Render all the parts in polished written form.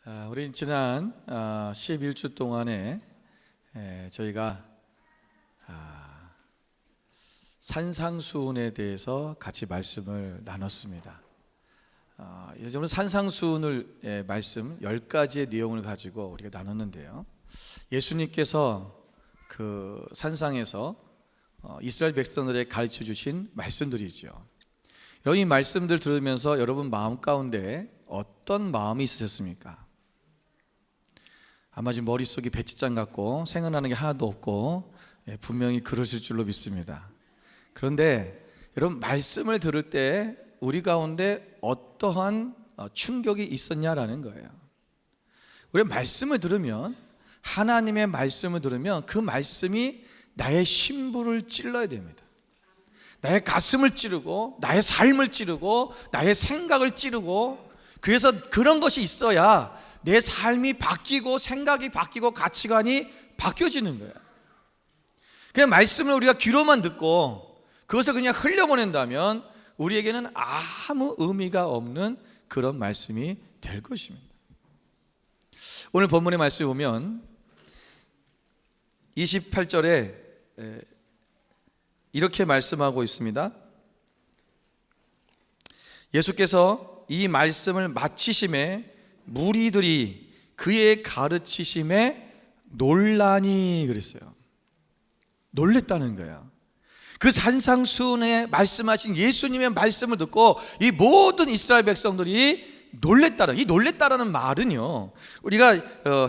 우리 지난 11주 동안에 저희가 산상수훈에 대해서 같이 말씀을 나눴습니다. 오늘 산상수훈을 말씀 10가지의 내용을 가지고 우리가 나눴는데요, 예수님께서 그 산상에서 이스라엘 백성들에게 가르쳐 주신 말씀들이죠. 여러분, 이 말씀들 들으면서 여러분 마음 가운데 어떤 마음이 있으셨습니까? 아마 지금 머릿속이 배치장 같고 생각나는 게 하나도 없고 분명히 그러실 줄로 믿습니다. 그런데 여러분, 말씀을 들을 때 우리 가운데 어떠한 충격이 있었냐라는 거예요. 우리 말씀을 들으면, 하나님의 말씀을 들으면 그 말씀이 나의 심부를 찔러야 됩니다. 나의 가슴을 찌르고 나의 삶을 찌르고 나의 생각을 찌르고, 그래서 그런 것이 있어야 내 삶이 바뀌고 생각이 바뀌고 가치관이 바뀌어지는 거예요. 그냥 말씀을 우리가 귀로만 듣고 그것을 그냥 흘려보낸다면 우리에게는 아무 의미가 없는 그런 말씀이 될 것입니다. 오늘 본문의 말씀에 보면 28절에 이렇게 말씀하고 있습니다. 예수께서 이 말씀을 마치심에 무리들이 그의 가르치심에 놀라니 그랬어요. 놀랬다는 거예요. 그 산상수훈에 말씀하신 예수님의 말씀을 듣고 이 모든 이스라엘 백성들이 놀랬다는, 이 놀랬다라는 말은요, 우리가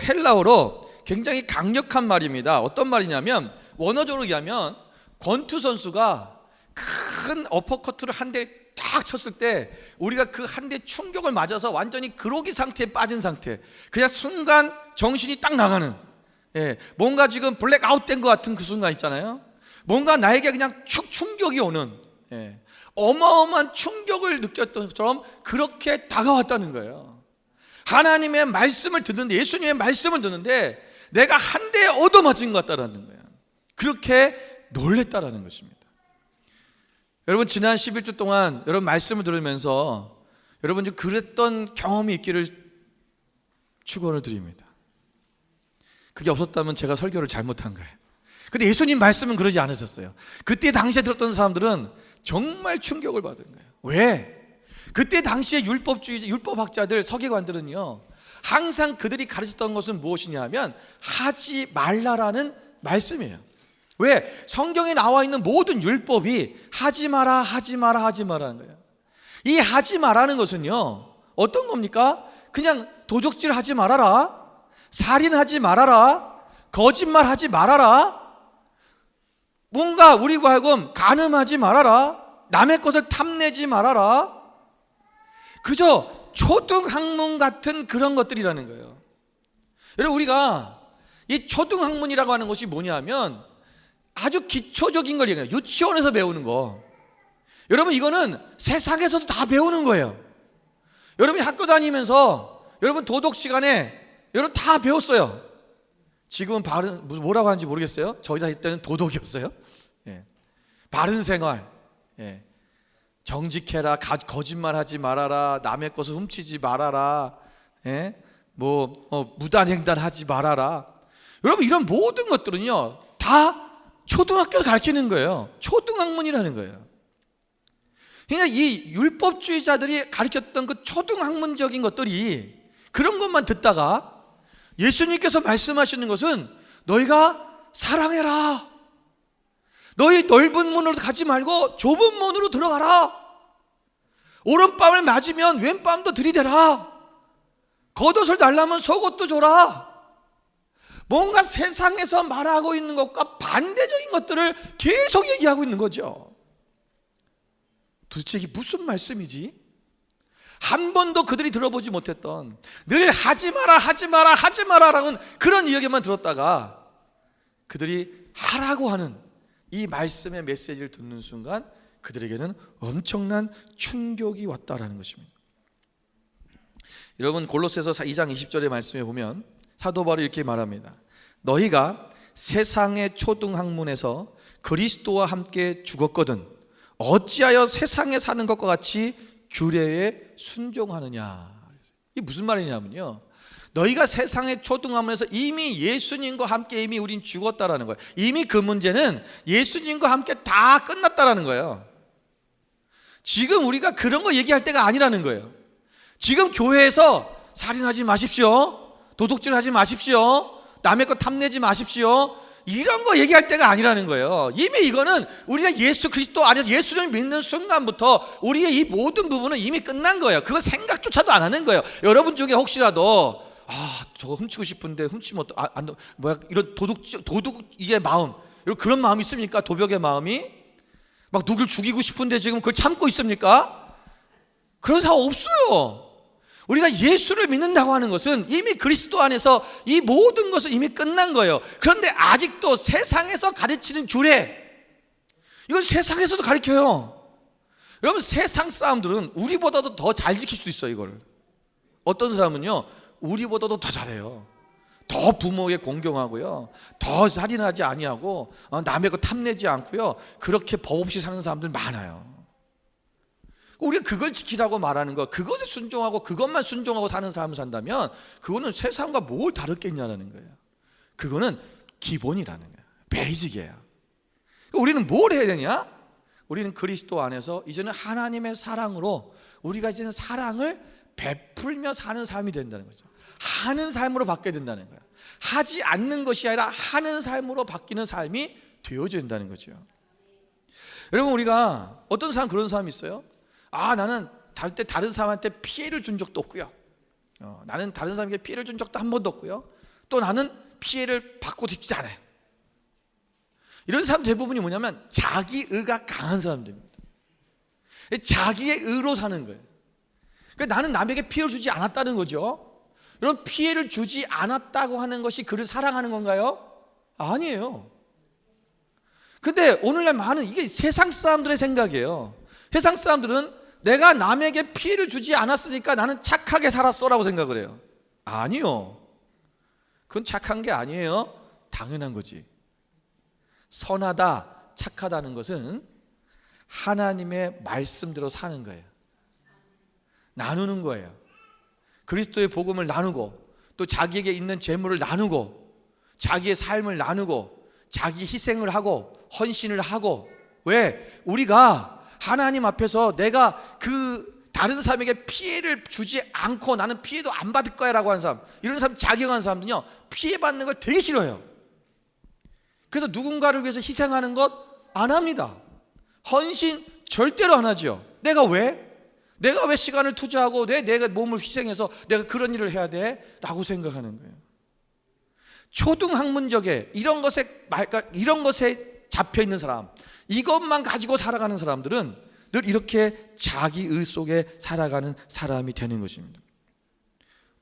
헬라어로 굉장히 강력한 말입니다. 어떤 말이냐면, 원어적으로 얘기하면 권투 선수가 큰 어퍼커트를 한 대 딱 쳤을 때 우리가 그 한 대 충격을 맞아서 완전히 그로기 상태에 빠진 상태, 그냥 순간 정신이 딱 나가는, 뭔가 지금 블랙아웃 된 것 같은 그 순간 있잖아요. 뭔가 나에게 그냥 충격이 오는, 어마어마한 충격을 느꼈던 것처럼 그렇게 다가왔다는 거예요. 하나님의 말씀을 듣는데, 예수님의 말씀을 듣는데 내가 한 대에 얻어맞은 것 같다라는 거예요. 그렇게 놀랬다라는 것입니다. 여러분, 지난 11주 동안 여러분 말씀을 들으면서 여러분 좀 그랬던 경험이 있기를 축원을 드립니다. 그게 없었다면 제가 설교를 잘못한 거예요. 근데 예수님 말씀은 그러지 않으셨어요. 그때 당시에 들었던 사람들은 정말 충격을 받은 거예요. 왜? 그때 당시에 율법학자들, 서기관들은요, 항상 그들이 가르쳤던 것은 무엇이냐 하면 하지 말라라는 말씀이에요. 왜? 성경에 나와 있는 모든 율법이 하지 마라, 하지 마라, 하지 마라는 거예요. 이 하지 마라는 것은요, 어떤 겁니까? 그냥 도적질 하지 말아라, 살인하지 말아라, 거짓말하지 말아라, 뭔가 우리가 하여금 간음하지 말아라, 남의 것을 탐내지 말아라, 그저 초등학문 같은 그런 것들이라는 거예요. 여러분, 우리가 이 초등학문이라고 하는 것이 뭐냐면 아주 기초적인 걸 얘기해요. 유치원에서 배우는 거. 여러분, 이거는 세상에서도 다 배우는 거예요. 여러분이 학교 다니면서 여러분 도덕 시간에 여러분 다 배웠어요. 지금은 뭐라고 하는지 모르겠어요. 저희 다닐 때는 도덕이었어요. 바른 생활, 정직해라, 거짓말하지 말아라, 남의 것을 훔치지 말아라, 무단횡단하지 말아라. 여러분, 이런 모든 것들은요 다 초등학교를 가르치는 거예요. 초등학문이라는 거예요. 그러니까 이 율법주의자들이 가르쳤던 그 초등학문적인 것들이, 그런 것만 듣다가 예수님께서 말씀하시는 것은 너희가 사랑해라, 너희 넓은 문으로 가지 말고 좁은 문으로 들어가라, 오른밤을 맞으면 왼밤도 들이대라, 겉옷을 달라면 속옷도 줘라. 뭔가 세상에서 말하고 있는 것과 반대적인 것들을 계속 얘기하고 있는 거죠. 도대체 이게 무슨 말씀이지? 한 번도 그들이 들어보지 못했던, 늘 하지 마라, 하지 마라, 하지 마라라는 그런 이야기만 들었다가 그들이 하라고 하는 이 말씀의 메시지를 듣는 순간 그들에게는 엄청난 충격이 왔다라는 것입니다. 여러분, 골로새서 2장 20절의 말씀에 보면 사도 바울이 이렇게 말합니다. 너희가 세상의 초등학문에서 그리스도와 함께 죽었거든 어찌하여 세상에 사는 것과 같이 규례에 순종하느냐. 이게 무슨 말이냐면요, 너희가 세상에 초등하면서 이미 예수님과 함께 이미 우린 죽었다라는 거예요. 이미 그 문제는 예수님과 함께 다 끝났다라는 거예요. 지금 우리가 그런 거 얘기할 때가 아니라는 거예요. 지금 교회에서 살인하지 마십시오, 도둑질하지 마십시오, 남의 것 탐내지 마십시오, 이런 거 얘기할 때가 아니라는 거예요. 이미 이거는 우리가 예수 그리스도 안에서 예수를 믿는 순간부터 우리의 이 모든 부분은 이미 끝난 거예요. 그거 생각조차도 안 하는 거예요. 여러분 중에 혹시라도 저거 훔치고 싶은데 훔치면 이런 도둑의 마음, 이런 그런 마음이 있습니까? 도벽의 마음이 막 누굴 죽이고 싶은데 지금 그걸 참고 있습니까? 그런 사람 없어요. 우리가 예수를 믿는다고 하는 것은 이미 그리스도 안에서 이 모든 것은 이미 끝난 거예요. 그런데 아직도 세상에서 가르치는 규례, 이건 세상에서도 가르쳐요. 여러분, 세상 사람들은 우리보다도 더 잘 지킬 수 있어요. 이걸 어떤 사람은요, 우리보다도 더 잘해요. 더 부모에 공경하고요, 더 살인하지 아니하고 남의 거 탐내지 않고요, 그렇게 법 없이 사는 사람들 많아요. 우리가 그걸 지키라고 말하는 거, 그것에 순종하고 그것만 순종하고 사는 삶을 산다면 그거는 세상과 뭘 다르겠냐라는 거예요. 그거는 기본이라는 거예요. 베이직이에요. 우리는 뭘 해야 되냐? 우리는 그리스도 안에서 이제는 하나님의 사랑으로 우리가 이제는 사랑을 베풀며 사는 삶이 된다는 거죠. 하는 삶으로 바뀌어야 된다는 거예요. 하지 않는 것이 아니라 하는 삶으로 바뀌는 삶이 되어져야 된다는 거죠. 여러분, 우리가 어떤 사람, 그런 사람이 있어요. 나는 다른 사람한테 피해를 준 적도 없고요, 나는 다른 사람에게 피해를 준 적도 한 번도 없고요, 또 나는 피해를 받고 싶지 않아요. 이런 사람 대부분이 뭐냐면 자기 의가 강한 사람들입니다. 자기의 의로 사는 거예요. 그러니까 나는 남에게 피해를 주지 않았다는 거죠. 여러분, 피해를 주지 않았다고 하는 것이 그를 사랑하는 건가요? 아니에요. 근데 오늘날 많은, 이게 세상 사람들의 생각이에요. 세상 사람들은 내가 남에게 피해를 주지 않았으니까 나는 착하게 살았어라고 생각을 해요. 아니요, 그건 착한 게 아니에요. 당연한 거지. 선하다, 착하다는 것은 하나님의 말씀대로 사는 거예요. 나누는 거예요. 그리스도의 복음을 나누고, 또 자기에게 있는 재물을 나누고, 자기의 삶을 나누고, 자기 희생을 하고 헌신을 하고. 왜? 우리가 하나님 앞에서 내가 그 다른 사람에게 피해를 주지 않고 나는 피해도 안 받을 거야 라고 하는 사람, 이런 사람, 자격한 사람들은요, 피해받는 걸 되게 싫어해요. 그래서 누군가를 위해서 희생하는 것 안 합니다. 헌신 절대로 안 하죠. 내가 왜 시간을 투자하고 내가 몸을 희생해서 내가 그런 일을 해야 돼? 라고 생각하는 거예요. 초등학문적에 이런 것에 잡혀있는 사람, 이것만 가지고 살아가는 사람들은 늘 이렇게 자기 의 속에 살아가는 사람이 되는 것입니다.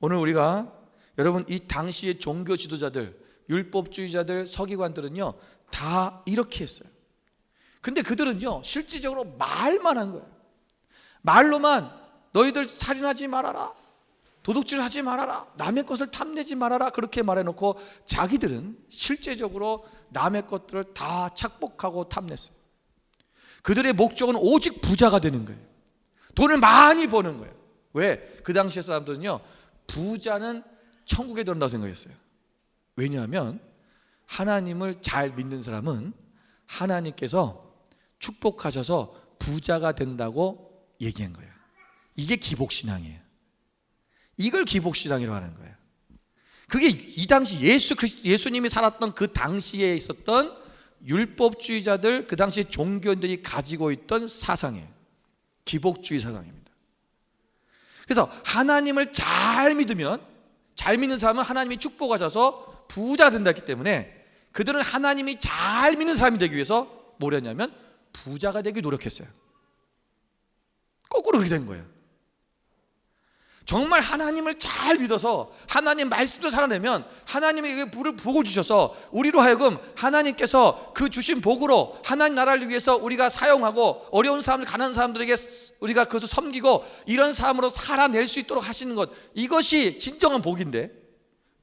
오늘 우리가, 여러분, 이 당시의 종교 지도자들, 율법주의자들, 서기관들은요, 다 이렇게 했어요. 근데 그들은요, 실질적으로 말만 한 거예요. 말로만 너희들 살인하지 말아라, 도둑질하지 말아라, 남의 것을 탐내지 말아라, 그렇게 말해놓고 자기들은 실제적으로 남의 것들을 다 착복하고 탐냈어요. 그들의 목적은 오직 부자가 되는 거예요. 돈을 많이 버는 거예요. 왜? 그 당시의 사람들은요, 부자는 천국에 들어간다고 생각했어요. 왜냐하면 하나님을 잘 믿는 사람은 하나님께서 축복하셔서 부자가 된다고 얘기한 거예요. 이게 기복신앙이에요. 이걸 기복신앙이라고 하는 거예요. 그게 이 당시 예수님이 살았던 그 당시에 있었던 율법주의자들, 그 당시 종교인들이 가지고 있던 사상이에요. 기복주의 사상입니다. 그래서 하나님을 잘 믿으면, 잘 믿는 사람은 하나님이 축복하셔서 부자가 된다 했기 때문에 그들은 하나님이 잘 믿는 사람이 되기 위해서 뭘 했냐면 부자가 되기 노력했어요. 거꾸로 그렇게 된 거예요. 정말 하나님을 잘 믿어서 하나님 말씀도 살아내면 하나님에게 복을 주셔서 우리로 하여금 하나님께서 그 주신 복으로 하나님 나라를 위해서 우리가 사용하고 어려운 사람들, 가난한 사람들에게 우리가 그것을 섬기고 이런 삶으로 살아낼 수 있도록 하시는 것, 이것이 진정한 복인데,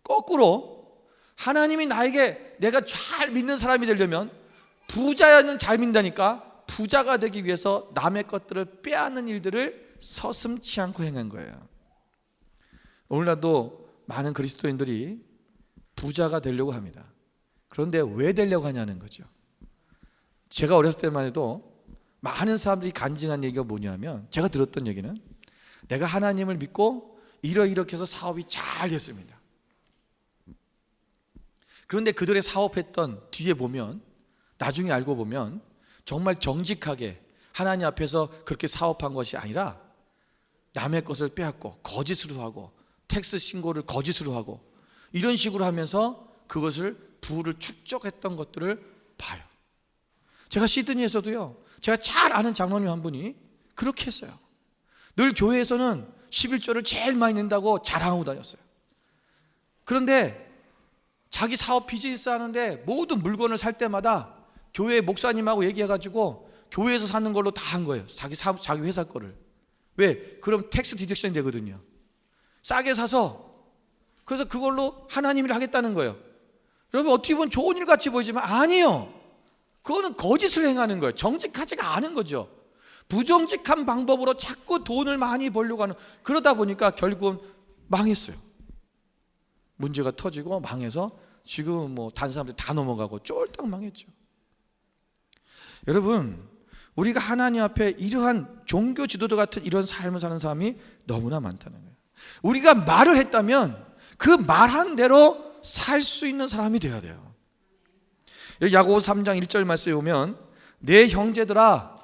거꾸로 하나님이 나에게 내가 잘 믿는 사람이 되려면 부자는 잘 믿다니까 부자가 되기 위해서 남의 것들을 빼앗는 일들을 서슴지 않고 행한 거예요. 오늘날도 많은 그리스도인들이 부자가 되려고 합니다. 그런데 왜 되려고 하냐는 거죠. 제가 어렸을 때만 해도 많은 사람들이 간증한 얘기가 뭐냐면, 제가 들었던 얘기는 내가 하나님을 믿고 이렇게 해서 사업이 잘 됐습니다. 그런데 그들의 사업했던 뒤에 보면, 나중에 알고 보면 정말 정직하게 하나님 앞에서 그렇게 사업한 것이 아니라 남의 것을 빼앗고 거짓으로 하고 텍스 신고를 거짓으로 하고 이런 식으로 하면서 그것을 부를 축적했던 것들을 봐요. 제가 시드니에서도요, 제가 잘 아는 장로님 한 분이 그렇게 했어요. 늘 교회에서는 11조를 제일 많이 낸다고 자랑하고 다녔어요. 그런데 자기 사업 비즈니스 하는데 모든 물건을 살 때마다 교회 목사님하고 얘기해가지고 교회에서 사는 걸로 다 한 거예요. 자기 회사 거를. 왜? 그럼 텍스 디덕션이 되거든요. 싸게 사서, 그래서 그걸로 하나님 일을 하겠다는 거예요. 여러분, 어떻게 보면 좋은 일 같이 보이지만 아니요, 그거는 거짓을 행하는 거예요. 정직하지가 않은 거죠. 부정직한 방법으로 자꾸 돈을 많이 벌려고 하는, 그러다 보니까 결국은 망했어요. 문제가 터지고 망해서 지금은 뭐 다른 사람들 다 넘어가고 쫄딱 망했죠. 여러분, 우리가 하나님 앞에 이러한 종교 지도자 같은 이런 삶을 사는 사람이 너무나 많다는 거예요. 우리가 말을 했다면 그 말한 대로 살 수 있는 사람이 되어야 돼요. 여기 야고보서 3장 1절 말씀에 보면, 내 형제들아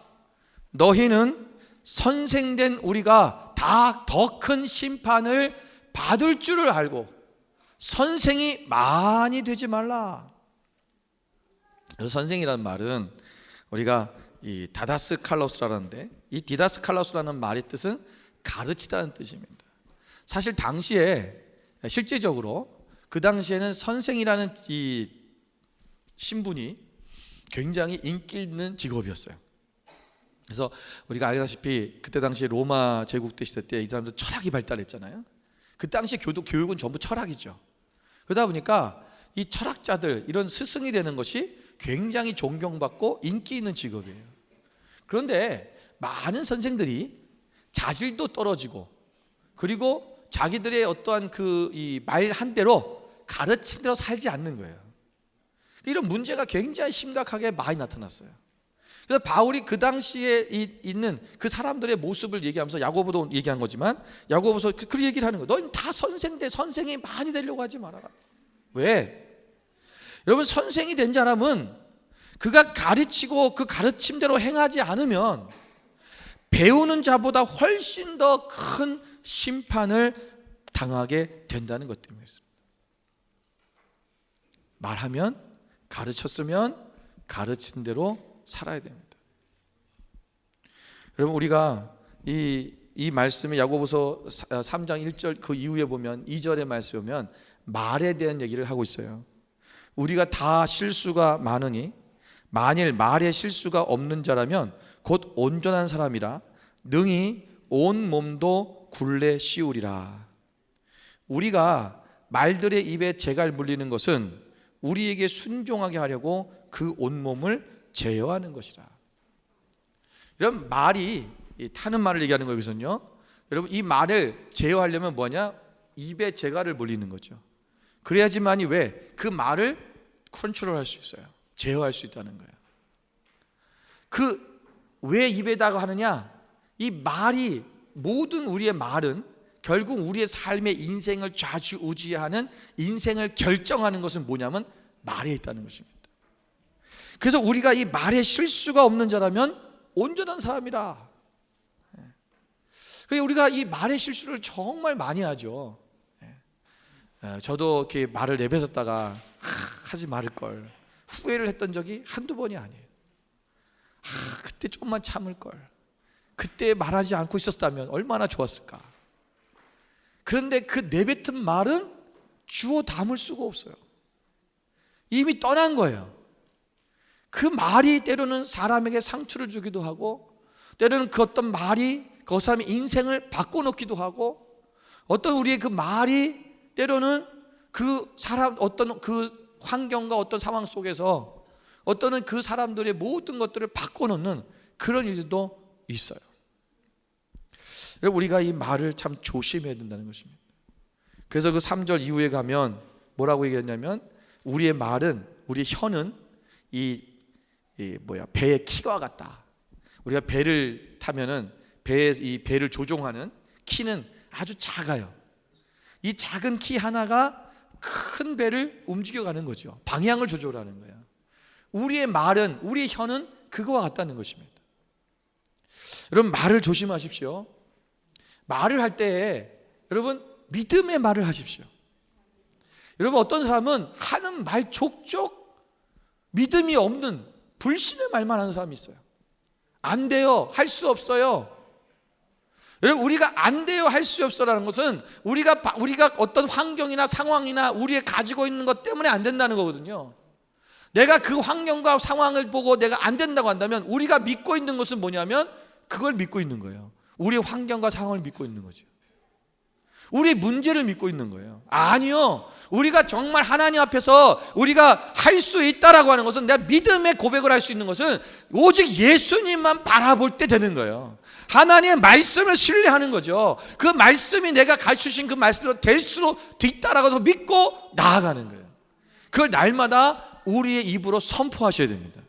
너희는 선생된 우리가 다 더 큰 심판을 받을 줄을 알고 선생이 많이 되지 말라. 선생이라는 말은 우리가 이 다다스칼로스라는데, 이 디다스칼로스라는 말의 뜻은 가르치다는 뜻입니다. 사실 당시에 실제적으로 그 당시에는 선생이라는 이 신분이 굉장히 인기 있는 직업이었어요. 그래서 우리가 알다시피 그때 당시 로마 제국대 시대 때 이 사람들 철학이 발달했잖아요. 그 당시 교육은 전부 철학이죠. 그러다 보니까 이 철학자들, 이런 스승이 되는 것이 굉장히 존경받고 인기 있는 직업이에요. 그런데 많은 선생들이 자질도 떨어지고, 그리고 자기들의 어떠한 그 이 말 한 대로 가르친 대로 살지 않는 거예요. 이런 문제가 굉장히 심각하게 많이 나타났어요. 그래서 바울이 그 당시에 있는 그 사람들의 모습을 얘기하면서, 야고보도 얘기한 거지만 야고보서 그 얘기를 하는 거예요. 너희는 다 선생이 많이 되려고 하지 말아라. 왜? 여러분, 선생이 된 사람은 그가 가르치고 그 가르침대로 행하지 않으면 배우는 자보다 훨씬 더 큰 심판을 당하게 된다는 것 때문이었습니다. 말하면, 가르쳤으면 가르친 대로 살아야 됩니다. 여러분, 우리가 이 말씀에 야고보서 3장 1절 그 이후에 보면 2절의 말씀에 보면 말에 대한 얘기를 하고 있어요. 우리가 다 실수가 많으니 만일 말에 실수가 없는 자라면 곧 온전한 사람이라 능히 온 몸도 굴레 씌우리라. 우리가 말들의 입에 재갈 물리는 것은 우리에게 순종하게 하려고 그 온몸을 제어하는 것이라. 이런 말이, 타는 말을 얘기하는 거예요. 여기서는요, 여러분, 이 말을 제어하려면 뭐냐? 입에 재갈을 물리는 거죠. 그래야지만이 왜? 그 말을 컨트롤할 수 있어요. 제어할 수 있다는 거예요. 그 왜 입에다가 하느냐? 이 말이, 모든 우리의 말은 결국 우리의 삶의 인생을 좌지우지하는, 인생을 결정하는 것은 뭐냐면 말에 있다는 것입니다. 그래서 우리가 이 말에 실수가 없는 자라면 온전한 사람이라. 우리가 이 말의 실수를 정말 많이 하죠. 저도 이렇게 말을 내뱉었다가 하지 말을 걸 후회를 했던 적이 한두 번이 아니에요. 그때 좀만 참을 걸, 그때 말하지 않고 있었다면 얼마나 좋았을까. 그런데 그 내뱉은 말은 주워 담을 수가 없어요. 이미 떠난 거예요. 그 말이 때로는 사람에게 상처를 주기도 하고, 때로는 그 어떤 말이 그 사람의 인생을 바꿔놓기도 하고, 어떤 우리의 그 말이 때로는 그 사람, 어떤 그 환경과 어떤 상황 속에서 어떤 그 사람들의 모든 것들을 바꿔놓는 그런 일도 있어요. 우리가 이 말을 참 조심해야 된다는 것입니다. 그래서 그 3절 이후에 가면 뭐라고 얘기했냐면 우리의 말은, 우리의 혀는 배의 키와 같다. 우리가 배를 타면은 이 배를 조종하는 키는 아주 작아요. 이 작은 키 하나가 큰 배를 움직여가는 거죠. 방향을 조절하는 거예요. 우리의 말은, 우리의 혀는 그거와 같다는 것입니다. 여러분, 말을 조심하십시오. 말을 할 때 여러분 믿음의 말을 하십시오. 여러분, 어떤 사람은 하는 말 족족 믿음이 없는 불신의 말만 하는 사람이 있어요. 안 돼요, 할 수 없어요. 여러분, 우리가 안 돼요, 할 수 없어라는 것은 우리가 어떤 환경이나 상황이나 우리가 가지고 있는 것 때문에 안 된다는 거거든요. 내가 그 환경과 상황을 보고 내가 안 된다고 한다면 우리가 믿고 있는 것은 뭐냐면 그걸 믿고 있는 거예요. 우리의 환경과 상황을 믿고 있는 거죠. 우리의 문제를 믿고 있는 거예요. 아니요, 우리가 정말 하나님 앞에서 우리가 할 수 있다라고 하는 것은, 내가 믿음의 고백을 할 수 있는 것은 오직 예수님만 바라볼 때 되는 거예요. 하나님의 말씀을 신뢰하는 거죠. 그 말씀이 내가 가르치신 그 말씀으로 될 수 있다라고 해서 믿고 나아가는 거예요. 그걸 날마다 우리의 입으로 선포하셔야 됩니다.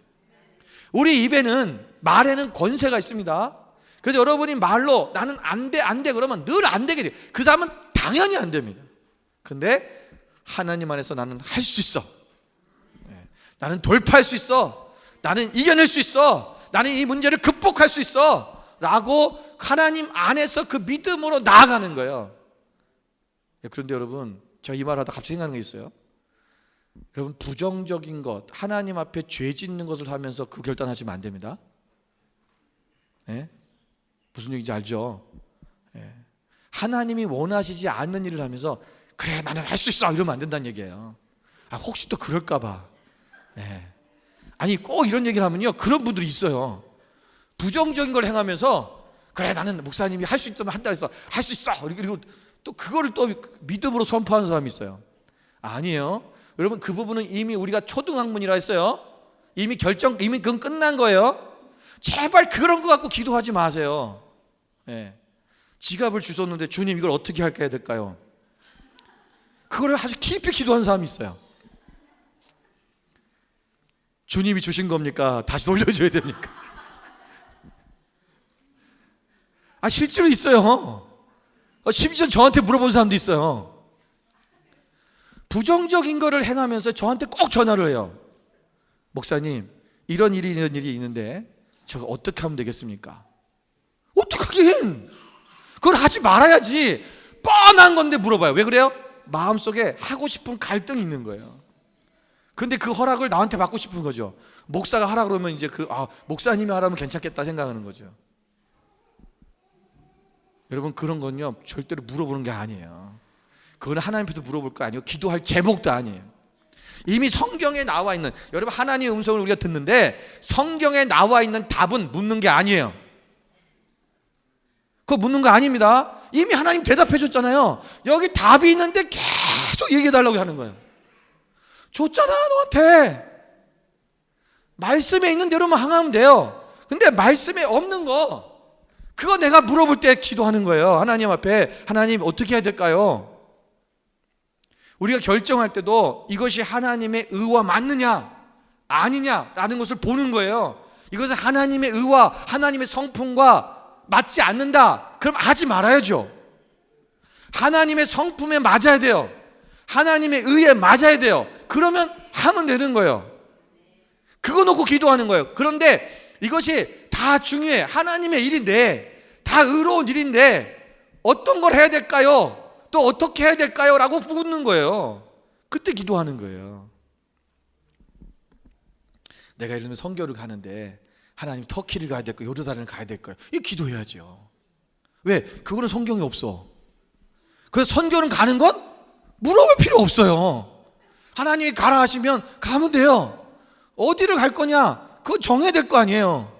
우리 입에는, 말에는 권세가 있습니다. 그래서 여러분이 말로 나는 안 돼 그러면 늘 안 되게 돼요. 그 사람은 당연히 안 됩니다. 근데 하나님 안에서 나는 할 수 있어, 나는 돌파할 수 있어, 나는 이겨낼 수 있어, 나는 이 문제를 극복할 수 있어 라고 하나님 안에서 그 믿음으로 나아가는 거예요. 그런데 여러분, 제가 이 말하다 갑자기 생각나는 게 있어요. 여러분, 부정적인 것, 하나님 앞에 죄 짓는 것을 하면서 그 결단하시면 안 됩니다. 무슨 얘기인지 알죠? 하나님이 원하시지 않는 일을 하면서 그래 나는 할 수 있어 이러면 안 된다는 얘기예요. 혹시 또 그럴까 봐. 아니, 꼭 이런 얘기를 하면요, 그런 분들이 있어요. 부정적인 걸 행하면서 그래 나는 목사님이 할 수 있다면 한다 해서 할 수 있어, 그리고 또 그거를 또 믿음으로 선포하는 사람이 있어요. 아니에요. 여러분, 그 부분은 이미 우리가 초등학문이라 했어요. 이미 그건 끝난 거예요. 제발 그런 거 갖고 기도하지 마세요. 지갑을 주셨는데 주님 이걸 어떻게 해야 될까요? 그거를 아주 깊이 기도하는 사람이 있어요. 주님이 주신 겁니까? 다시 돌려줘야 됩니까? 실제로 있어요. 심지어 저한테 물어본 사람도 있어요. 부정적인 거를 행하면서 저한테 꼭 전화를 해요. 목사님, 이런 일이 있는데 제가 어떻게 하면 되겠습니까? 어떡하긴, 그걸 하지 말아야지. 뻔한 건데 물어봐요. 왜 그래요? 마음속에 하고 싶은 갈등이 있는 거예요. 근데 그 허락을 나한테 받고 싶은 거죠. 목사가 하라 그러면 이제 목사님이 하라면 괜찮겠다 생각하는 거죠. 여러분, 그런 건요 절대로 물어보는 게 아니에요. 그거는 하나님 앞에서 물어볼 거 아니에요. 기도할 제목도 아니에요. 이미 성경에 나와 있는, 여러분, 하나님의 음성을 우리가 듣는데 성경에 나와 있는 답은 묻는 게 아니에요. 그거 묻는 거 아닙니다. 이미 하나님 대답해 줬잖아요. 여기 답이 있는데 계속 얘기해 달라고 하는 거예요. 줬잖아, 너한테. 말씀에 있는 대로만 항하면 돼요. 근데 말씀에 없는 거, 그거 내가 물어볼 때 기도하는 거예요. 하나님 앞에, 하나님 어떻게 해야 될까요? 우리가 결정할 때도 이것이 하나님의 의와 맞느냐 아니냐라는 것을 보는 거예요. 이것은 하나님의 의와 하나님의 성품과 맞지 않는다, 그럼 하지 말아야죠. 하나님의 성품에 맞아야 돼요. 하나님의 의에 맞아야 돼요. 그러면 하면 되는 거예요. 그거 놓고 기도하는 거예요. 그런데 이것이 다 중요해. 하나님의 일인데, 다 의로운 일인데 어떤 걸 해야 될까요? 또 어떻게 해야 될까요? 라고 묻는 거예요. 그때 기도하는 거예요. 내가 예를 들면 선교를 가는데 하나님 터키를 가야 될까요? 요르단을 가야 될까요? 이 기도해야죠. 왜? 그거는 성경에 없어. 그래서 선교는 가는 건 물어볼 필요 없어요. 하나님이 가라 하시면 가면 돼요. 어디를 갈 거냐? 그거 정해야 될 거 아니에요.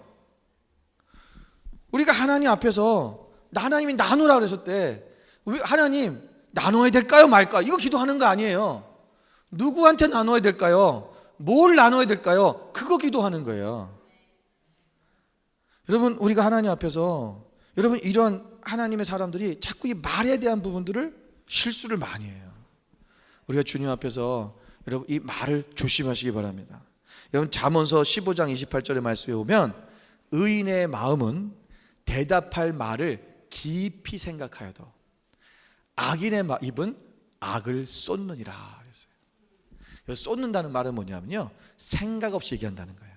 우리가 하나님 앞에서 하나님이 나누라 그랬을 때 우리 하나님 나눠야 될까요 말까? 이거 기도하는 거 아니에요. 누구한테 나눠야 될까요? 뭘 나눠야 될까요? 그거 기도하는 거예요. 여러분, 우리가 하나님 앞에서, 여러분, 이런 하나님의 사람들이 자꾸 이 말에 대한 부분들을 실수를 많이 해요. 우리가 주님 앞에서 여러분 이 말을 조심하시기 바랍니다. 여러분 잠언서 15장 28절의 말씀에 보면 의인의 마음은 대답할 말을 깊이 생각하여도 악인의 입은 악을 쏟느니라 그랬어요. 여기 쏟는다는 말은 뭐냐면요, 생각 없이 얘기한다는 거예요.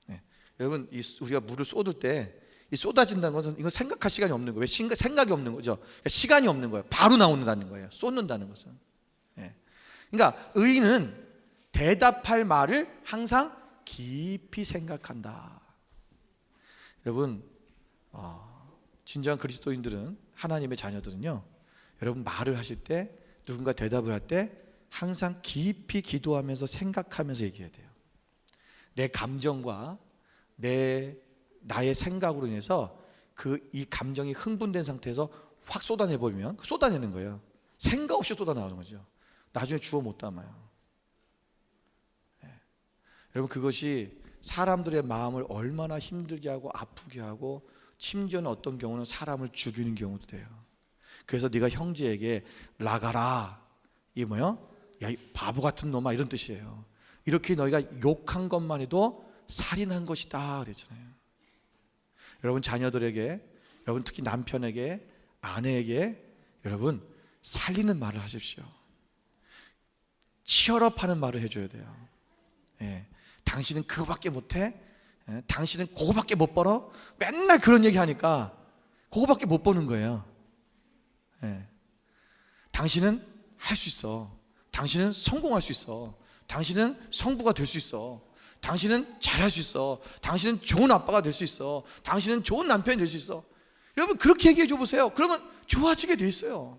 네. 여러분 우리가 물을 쏟을 때 이 쏟아진다는 것은 이거 생각할 시간이 없는 거예요. 왜? 생각이 없는 거죠. 그러니까 시간이 없는 거예요. 바로 나온다는 거예요. 쏟는다는 것은. 네. 그러니까 의인은 대답할 말을 항상 깊이 생각한다. 여러분 진정한 그리스도인들은, 하나님의 자녀들은요, 여러분 말을 하실 때, 누군가 대답을 할 때 항상 깊이 기도하면서 생각하면서 얘기해야 돼요. 내 감정과 나의 생각으로 인해서 이 감정이 흥분된 상태에서 확 쏟아내버리면 쏟아내는 거예요. 생각 없이 쏟아나오는 거죠. 나중에 주워 못 담아요. 네. 여러분 그것이 사람들의 마음을 얼마나 힘들게 하고 아프게 하고, 심지어는 어떤 경우는 사람을 죽이는 경우도 돼요. 그래서 네가 형제에게 나가라, 이게 뭐요? 야, 이 바보 같은 놈아, 이런 뜻이에요. 이렇게 너희가 욕한 것만 해도 살인한 것이다 그랬잖아요. 여러분 자녀들에게, 여러분 특히 남편에게, 아내에게 여러분 살리는 말을 하십시오. 치열업하는 말을 해줘야 돼요. 예. 당신은 그거밖에 못해? 예. 당신은 그거밖에 못 벌어? 맨날 그런 얘기 하니까 그거밖에 못 버는 거예요. 예. 당신은 할 수 있어. 당신은 성공할 수 있어. 당신은 성부가 될 수 있어. 당신은 잘할 수 있어. 당신은 좋은 아빠가 될 수 있어. 당신은 좋은 남편이 될 수 있어. 여러분 그렇게 얘기해 줘 보세요. 그러면 좋아지게 돼 있어요.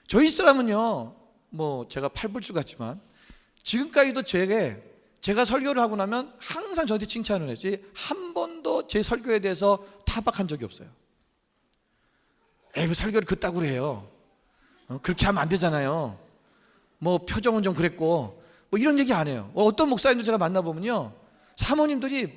저희 사람은요, 뭐 제가 팔불출 같지만 지금까지도 제가 설교를 하고 나면 항상 저한테 칭찬을 했지, 한 번도 제 설교에 대해서 타박한 적이 없어요. 에이, 왜 설교를 그따구로 해요? 그렇게 하면 안 되잖아요. 뭐 표정은 좀 그랬고, 뭐 이런 얘기 안 해요. 어떤 목사님도 제가 만나보면요, 사모님들이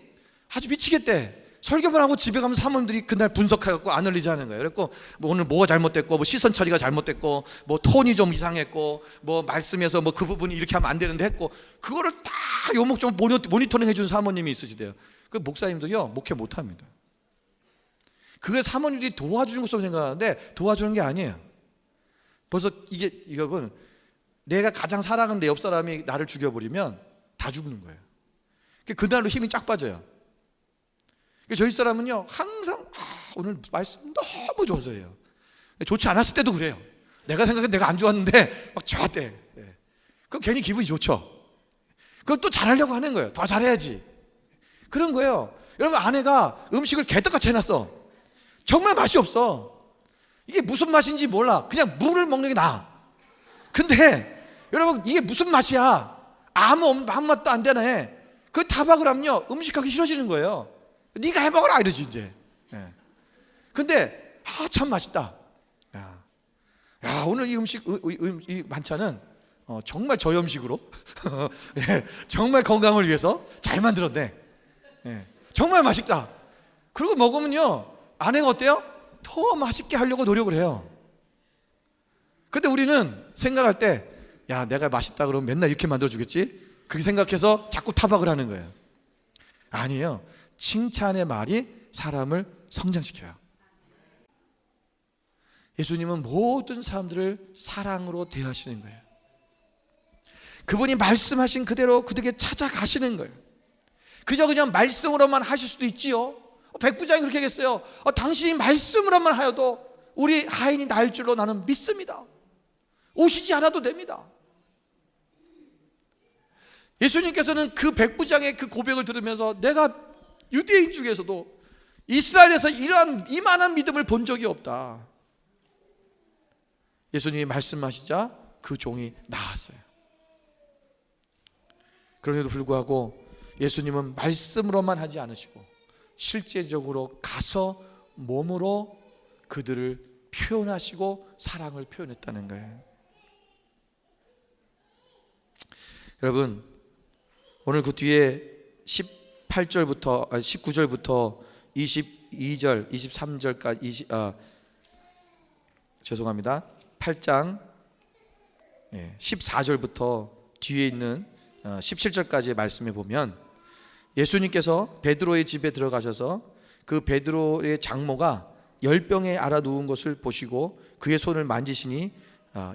아주 미치겠대. 설교만 하고 집에 가면 사모님들이 그날 분석해갖고 아널리즈 하는 거예요. 그래서 뭐 오늘 뭐가 잘못됐고, 뭐 시선 처리가 잘못됐고, 뭐 톤이 좀 이상했고, 뭐 말씀에서 뭐 그 부분이 이렇게 하면 안 되는데 했고, 그거를 다 요목조목 모니터링 해주는 사모님이 있으시대요. 그 목사님들이요, 목회 못합니다. 그걸 사모님들이 도와주는 것처럼 생각하는데 도와주는 게 아니에요. 벌써 이게 여러분, 내가 가장 사랑하는 내 옆 사람이 나를 죽여버리면 다 죽는 거예요. 그날로 힘이 쫙 빠져요. 저희 사람은요, 항상 오늘 말씀 너무 좋아서 해요. 좋지 않았을 때도 그래요. 내가 생각해 내가 안 좋았는데 막 좋았대. 그럼 괜히 기분이 좋죠. 그럼 또 잘하려고 하는 거예요. 더 잘해야지. 그런 거예요. 여러분 아내가 음식을 개떡같이 해놨어. 정말 맛이 없어. 이게 무슨 맛인지 몰라. 그냥 물을 먹는 게 나아. 근데 여러분 이게 무슨 맛이야? 아무 맛도 안 되네. 그 타박을 하면요, 음식하기 싫어지는 거예요. 네가 해먹어라 이러지 이제. 근데 참 맛있다. 야, 오늘 이 음식, 이 반찬은 정말 저염식으로 정말 건강을 위해서 잘 만들었네. 정말 맛있다. 그리고 먹으면요, 아내가 어때요? 더 맛있게 하려고 노력을 해요. 근데 우리는 생각할 때, 야, 내가 맛있다 그러면 맨날 이렇게 만들어주겠지? 그렇게 생각해서 자꾸 타박을 하는 거예요. 아니에요. 칭찬의 말이 사람을 성장시켜요. 예수님은 모든 사람들을 사랑으로 대하시는 거예요. 그분이 말씀하신 그대로 그들에게 찾아가시는 거예요. 그냥 말씀으로만 하실 수도 있지요. 백부장이 그렇게 얘기했어요. 당신이 말씀으로만 하여도 우리 하인이 날 줄로 나는 믿습니다. 오시지 않아도 됩니다. 예수님께서는 그 백부장의 그 고백을 들으면서 내가 유대인 중에서도 이스라엘에서 이만한 믿음을 본 적이 없다. 예수님이 말씀하시자 그 종이 나았어요. 그런데도 불구하고 예수님은 말씀으로만 하지 않으시고 실제적으로 가서 몸으로 그들을 표현하시고 사랑을 표현했다는 거예요. 여러분, 오늘 그 뒤에 19절부터 22절, 23절까지 죄송합니다. 8장 14절부터 뒤에 있는 17절까지의 말씀에 보면 예수님께서 베드로의 집에 들어가셔서 그 베드로의 장모가 열병에 앓아 누운 것을 보시고 그의 손을 만지시니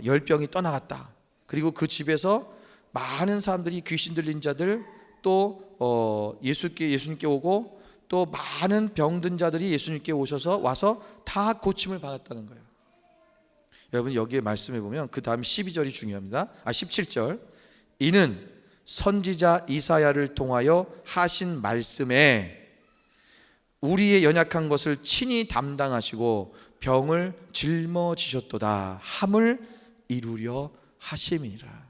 열병이 떠나갔다. 그리고 그 집에서 많은 사람들이 귀신 들린 자들 또 예수님께 오고 또 많은 병든 자들이 예수님께 와서 다 고침을 받았다는 거예요. 여러분 여기에 말씀해 보면 그 다음 12절이 중요합니다. 17절 이는 선지자 이사야를 통하여 하신 말씀에 우리의 연약한 것을 친히 담당하시고 병을 짊어지셨도다 함을 이루려 하심이라.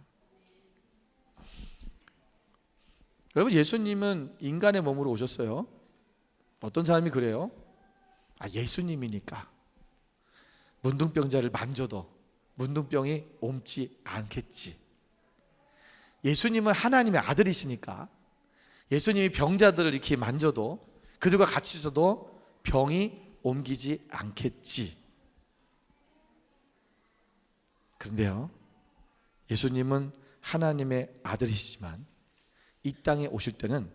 여러분 예수님은 인간의 몸으로 오셨어요. 어떤 사람이 그래요? 예수님이니까 문둥병자를 만져도 문둥병이 옮지 않겠지. 예수님은 하나님의 아들이시니까 예수님이 병자들을 이렇게 만져도 그들과 같이 있어도 병이 옮기지 않겠지. 그런데요, 예수님은 하나님의 아들이시지만 이 땅에 오실 때는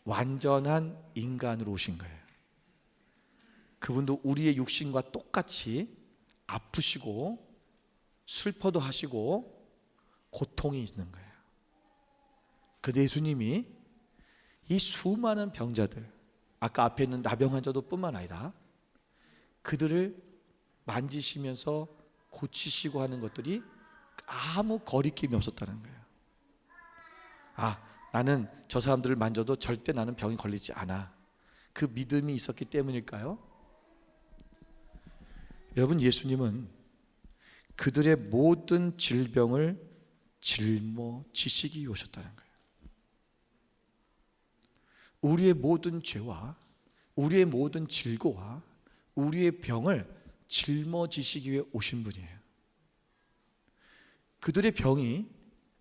완전한 인간으로 오신 거예요. 그분도 우리의 육신과 똑같이 아프시고 슬퍼도 하시고 고통이 있는 거예요. 그런데 예수님이 이 수많은 병자들, 아까 앞에 있는 나병 환자도 뿐만 아니라 그들을 만지시면서 고치시고 하는 것들이 아무 거리낌이 없었다는 거예요. 나는 저 사람들을 만져도 절대 나는 병이 걸리지 않아. 그 믿음이 있었기 때문일까요? 여러분 예수님은 그들의 모든 질병을 짊어지시기 오셨다는 거예요. 우리의 모든 죄와 우리의 모든 질고와 우리의 병을 짊어지시기 위해 오신 분이에요. 그들의 병이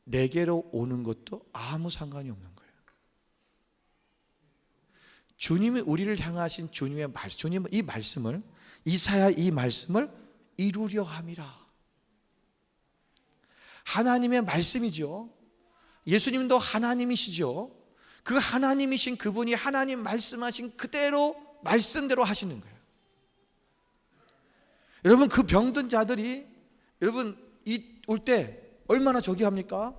내게로 오는 것도 아무 상관이 없는 거예요. 주님이 우리를 향하신 주님의 말씀, 주님은 이 말씀을 이사야 이 말씀을 이루려 함이라. 하나님의 말씀이죠. 예수님도 하나님이시죠. 그 하나님이신 그분이 하나님 말씀하신 그대로 말씀대로 하시는 거예요. 여러분 그 병든 자들이 여러분 올 때 얼마나 저기 합니까?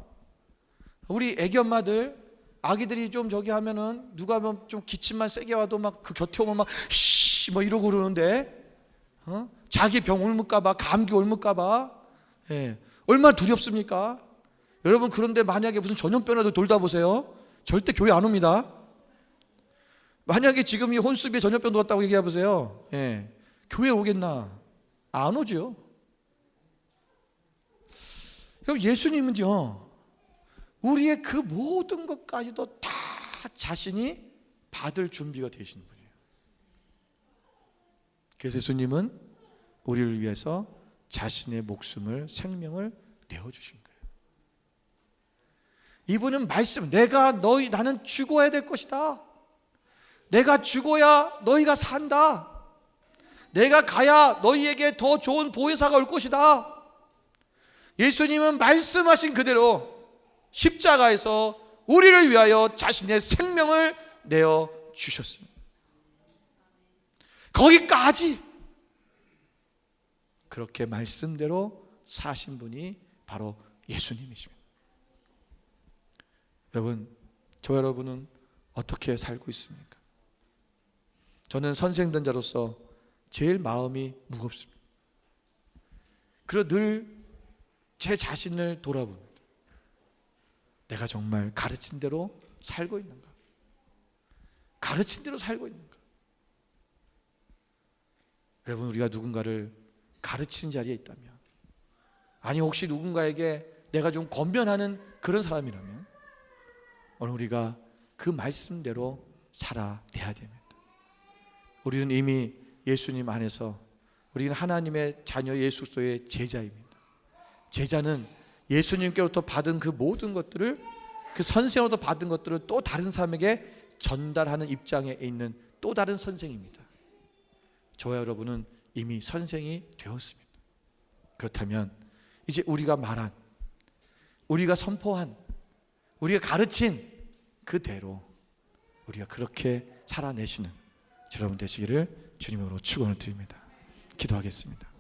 우리 애기 엄마들 아기들이 좀 저기 하면은 누가 좀 기침만 세게 와도 막 그 곁에 오면 막 씨 뭐 이러고 그러는데 자기 병 옮을까봐 감기 옮을까봐 얼마나 두렵습니까? 여러분 그런데 만약에 무슨 전염병이라도 돌다 보세요. 절대 교회 안 옵니다. 만약에 지금 이 혼수비에 전염병 돌았다고 얘기해 보세요. 교회 오겠나? 안 오죠. 예수님은요 우리의 그 모든 것까지도 다 자신이 받을 준비가 되신 분이에요. 그래서 예수님은 우리를 위해서 자신의 목숨을 생명을 내어주신 거예요. 이분은 말씀, 나는 죽어야 될 것이다. 내가 죽어야 너희가 산다. 내가 가야 너희에게 더 좋은 보혜사가 올 것이다. 예수님은 말씀하신 그대로 십자가에서 우리를 위하여 자신의 생명을 내어 주셨습니다. 거기까지 그렇게 말씀대로 사신 분이 바로 예수님이십니다. 여러분, 저 여러분은 어떻게 살고 있습니까? 저는 선생된 자로서 제일 마음이 무겁습니다. 그리고 늘 제 자신을 돌아봅니다. 내가 정말 가르친 대로 살고 있는가? 가르친 대로 살고 있는가? 여러분, 우리가 누군가를 가르치는 자리에 있다면, 아니 혹시 누군가에게 내가 좀 권면하는 그런 사람이라면 오늘 우리가 그 말씀대로 살아내야 됩니다. 우리는 이미 예수님 안에서 우리는 하나님의 자녀 예수 그리스도의 제자입니다. 제자는 예수님께로부터 받은 그 모든 것들을, 그 선생으로부터 받은 것들을 또 다른 사람에게 전달하는 입장에 있는 또 다른 선생입니다. 저와 여러분은 이미 선생이 되었습니다. 그렇다면 이제 우리가 말한, 우리가 선포한, 우리가 가르친 그대로 우리가 그렇게 살아내시는 여러분 되시기를 주님으로 축원을 드립니다. 기도하겠습니다.